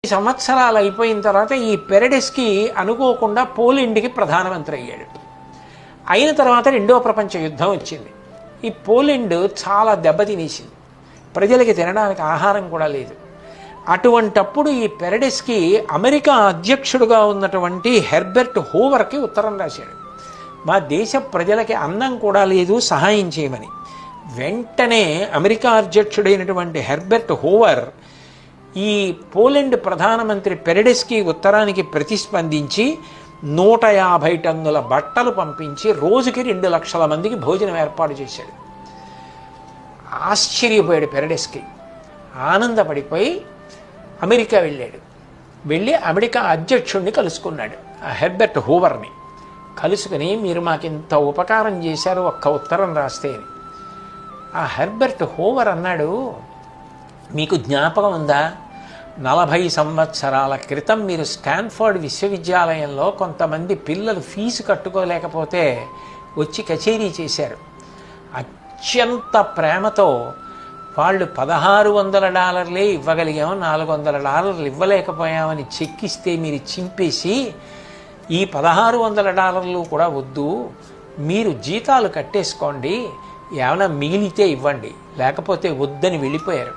సంవత్సరాలు అయిపోయిన తర్వాత ఈ పెరడెస్కి అనుకోకుండా పోలెండ్కి ప్రధానమంత్రి అయ్యాడు. అయిన తర్వాత రెండో ప్రపంచ యుద్ధం వచ్చింది. ఈ పోలెండ్ చాలా దెబ్బతినేసింది. ప్రజలకి తినడానికి ఆహారం కూడా లేదు. అటువంటప్పుడు ఈ పెరడెస్కి అమెరికా అధ్యక్షుడుగా ఉన్నటువంటి హెర్బర్ట్ హూవర్కి ఉత్తరం రాశాడు, మా దేశ ప్రజలకి అన్నం కూడా లేదు, సహాయం చేయమని. వెంటనే అమెరికా అధ్యక్షుడైనటువంటి హెర్బర్ట్ హూవర్ ఈ పోలెండ్ ప్రధానమంత్రి పెరడెస్కి ఉత్తరానికి ప్రతిస్పందించి 150 టన్నుల బట్టలు పంపించి రోజుకి 2 లక్షల మందికి భోజనం ఏర్పాటు చేశాడు. ఆశ్చర్యపోయాడు పెరడెస్కి. ఆనందపడిపోయి అమెరికా వెళ్ళాడు. వెళ్ళి అమెరికా అధ్యక్షుడిని కలుసుకున్నాడు, ఆ హెర్బర్ట్ హూవర్ని. కలుసుకుని, మీరు మాకింత ఉపకారం చేశారు, ఒక్క ఉత్తరం రాస్తే అని. ఆ హెర్బర్ట్ హూవర్ అన్నాడు, మీకు జ్ఞాపకం ఉందా, 40 సంవత్సరాల క్రితం మీరు స్టాన్ఫర్డ్ విశ్వవిద్యాలయంలో కొంతమంది పిల్లలు ఫీజు కట్టుకోలేకపోతే వచ్చి కచేరీ చేశారు. అత్యంత ప్రేమతో వాళ్ళు $1600 ఇవ్వగలిగాము, $400 ఇవ్వలేకపోయామని చెక్కిస్తే మీరు చింపేసి, ఈ $1600 కూడా వద్దు, మీరు జీతాలు కట్టేసుకోండి, ఏమైనా మిగిలితే ఇవ్వండి, లేకపోతే వద్దని వెళ్ళిపోయారు.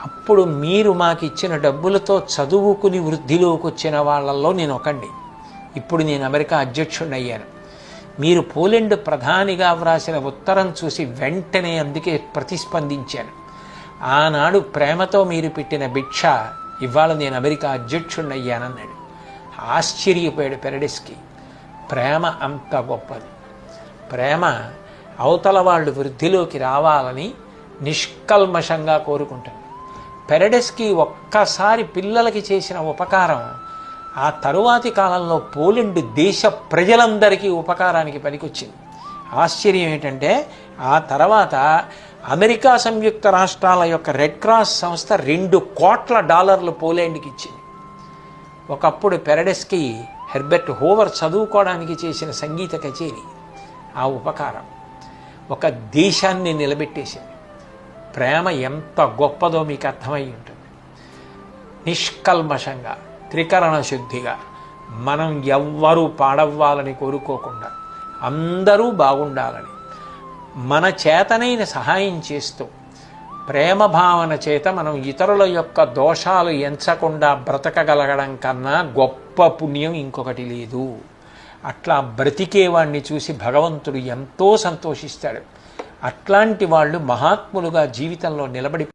అప్పుడు మీరు మాకు ఇచ్చిన డబ్బులతో చదువుకుని వృద్ధిలోకి వచ్చిన వాళ్ళల్లో నేను ఒకండి. ఇప్పుడు నేను అమెరికా అధ్యక్షుడిని అయ్యాను. మీరు పోలెండ్ ప్రధానిగా వ్రాసిన ఉత్తరం చూసి వెంటనే అందుకే ప్రతిస్పందించాను. ఆనాడు ప్రేమతో మీరు పెట్టిన భిక్ష ఇవాళ నేను అమెరికా అధ్యక్షుడిని అయ్యానన్నాడు. ఆశ్చర్యపోయాడు పెరడెస్కి. ప్రేమ అంత గొప్పది. ప్రేమ అవతల వాళ్ళు వృద్ధిలోకి రావాలని నిష్కల్మషంగా కోరుకుంటుంది. పెరడెస్కి ఒక్కసారి పిల్లలకి చేసిన ఉపకారం ఆ తరువాతి కాలంలో పోలెండ్ దేశ ప్రజలందరికీ ఉపకారానికి పనికొచ్చింది. ఆశ్చర్యం ఏంటంటే, ఆ తర్వాత అమెరికా సంయుక్త రాష్ట్రాల యొక్క రెడ్ క్రాస్ సంస్థ $2 కోట్ల పోలెండ్కి ఇచ్చింది. ఒకప్పుడు పెరడెస్కి హెర్బర్ట్ హూవర్ చదువుకోవడానికి చేసిన సంగీత కచేరీ, ఆ ఉపకారం ఒక దేశాన్ని నిలబెట్టేసింది. ప్రేమ ఎంత గొప్పదో మీకు అర్థమై ఉంటుంది. నిష్కల్మషంగా, త్రికరణ శుద్ధిగా, మనం ఎవ్వరూ పాడవ్వాలని కోరుకోకుండా అందరూ బాగుండాలని మన చేతనైన సహాయం చేస్తూ, ప్రేమ భావన చేత మనం ఇతరుల యొక్క దోషాలు ఎంచకుండా బ్రతకగలగడం కన్నా గొప్ప పుణ్యం ఇంకొకటి లేదు. అట్లా బ్రతికేవాణ్ణి చూసి భగవంతుడు ఎంతో సంతోషిస్తాడు. అట్లాంటి వాళ్ళు మహాత్ములుగా జీవితంలో నిలబడి